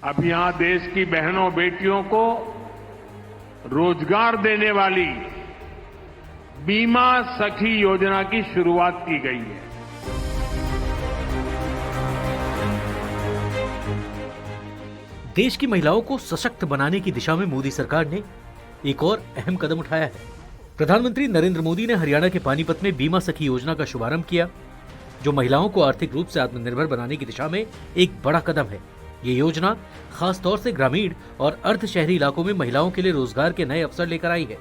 अब यहां देश की बहनों बेटियों को रोजगार देने वाली बीमा सखी योजना की शुरुआत की गई है। देश की महिलाओं को सशक्त बनाने की दिशा में मोदी सरकार ने एक और अहम कदम उठाया है। प्रधानमंत्री नरेंद्र मोदी ने हरियाणा के पानीपत में बीमा सखी योजना का शुभारंभ किया, जो महिलाओं को आर्थिक रूप से आत्मनिर्भर बनाने की दिशा में एक बड़ा कदम है। ये योजना खास तौर से ग्रामीण और अर्ध शहरी इलाकों में महिलाओं के लिए रोजगार के नए अवसर लेकर आई है।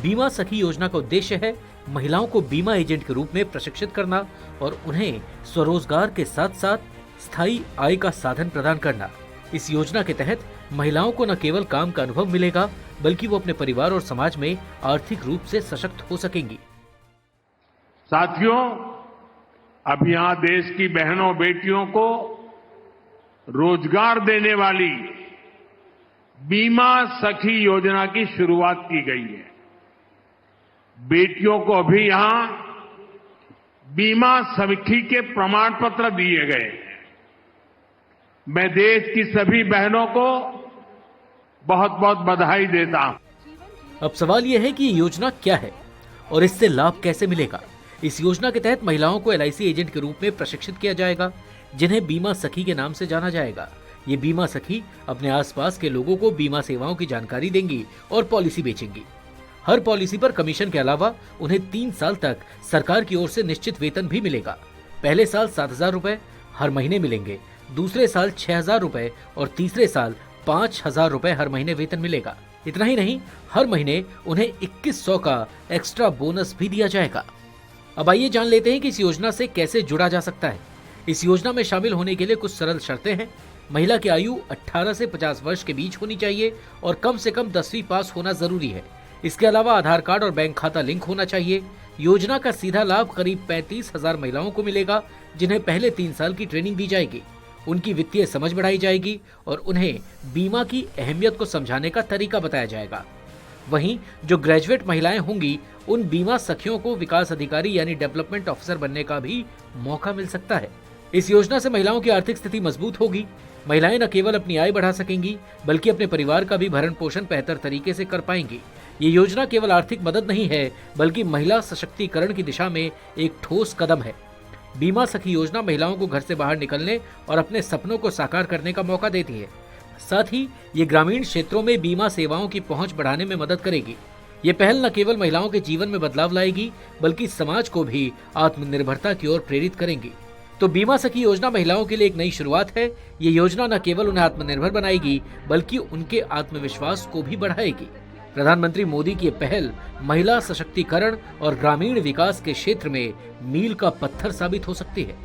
बीमा सखी योजना का उद्देश्य है महिलाओं को बीमा एजेंट के रूप में प्रशिक्षित करना और उन्हें स्वरोजगार के साथ साथ स्थायी आय का साधन प्रदान करना। इस योजना के तहत महिलाओं को न केवल काम का अनुभव मिलेगा, बल्कि वो अपने परिवार और समाज में आर्थिक रूप से सशक्त हो सकेंगी। साथियों, अब यहां देश की बहनों बेटियों को रोजगार देने वाली बीमा सखी योजना की शुरुआत की गई है। बेटियों को अभी यहां बीमा सखी के प्रमाण पत्र दिए गए हैं। मैं देश की सभी बहनों को बहुत बहुत बधाई देता हूं। अब सवाल यह है कि ये योजना क्या है और इससे लाभ कैसे मिलेगा। इस योजना के तहत महिलाओं को LIC एजेंट के रूप में प्रशिक्षित किया जाएगा, जिन्हें बीमा सखी के नाम से जाना जाएगा। ये बीमा सखी अपने आसपास के लोगों को बीमा सेवाओं की जानकारी देंगी और पॉलिसी बेचेंगी। हर पॉलिसी पर कमीशन के अलावा उन्हें 3 साल तक सरकार की ओर से निश्चित वेतन भी मिलेगा। पहले साल 7,000 रुपए हर महीने मिलेंगे, दूसरे साल 6,000 रुपए और तीसरे साल 5,000 रुपए हर महीने वेतन मिलेगा। इतना ही नहीं, हर महीने उन्हें 2,100 का एक्स्ट्रा बोनस भी दिया जाएगा। अब आइए जान लेते हैं कि इस योजना से कैसे जुड़ा जा सकता है। इस योजना में शामिल होने के लिए कुछ सरल शर्तें हैं। महिला की आयु 18 से 50 वर्ष के बीच होनी चाहिए और कम से कम 10वीं पास होना जरूरी है। इसके अलावा आधार कार्ड और बैंक खाता लिंक होना चाहिए। योजना का सीधा लाभ करीब 35,000 महिलाओं को मिलेगा, जिन्हें पहले 3 साल की ट्रेनिंग दी जाएगी। उनकी वित्तीय समझ बढ़ाई जाएगी और उन्हें बीमा की अहमियत को समझाने का तरीका बताया जाएगा। वहीं जो ग्रेजुएट महिलाएं होंगी, उन बीमा सखियों को विकास अधिकारी यानी डेवलपमेंट ऑफिसर बनने का भी मौका मिल सकता है। इस योजना से महिलाओं की आर्थिक स्थिति मजबूत होगी। महिलाएं न केवल अपनी आय बढ़ा सकेंगी, बल्कि अपने परिवार का भी भरण पोषण बेहतर तरीके से कर पाएंगी। ये योजना केवल आर्थिक मदद नहीं है, बल्कि महिला सशक्तिकरण की दिशा में एक ठोस कदम है। बीमा सखी योजना महिलाओं को घर से बाहर निकलने और अपने सपनों को साकार करने का मौका देती है। साथ ही ये ग्रामीण क्षेत्रों में बीमा सेवाओं की पहुंच बढ़ाने में मदद करेगी। ये पहल न केवल महिलाओं के जीवन में बदलाव लाएगी, बल्कि समाज को भी आत्मनिर्भरता की ओर प्रेरित करेंगी। तो बीमा सखी योजना महिलाओं के लिए एक नई शुरुआत है। ये योजना न केवल उन्हें आत्मनिर्भर बनाएगी, बल्कि उनके आत्मविश्वास को भी बढ़ाएगी। प्रधानमंत्री मोदी की पहल महिला सशक्तिकरण और ग्रामीण विकास के क्षेत्र में मील का पत्थर साबित हो सकती है।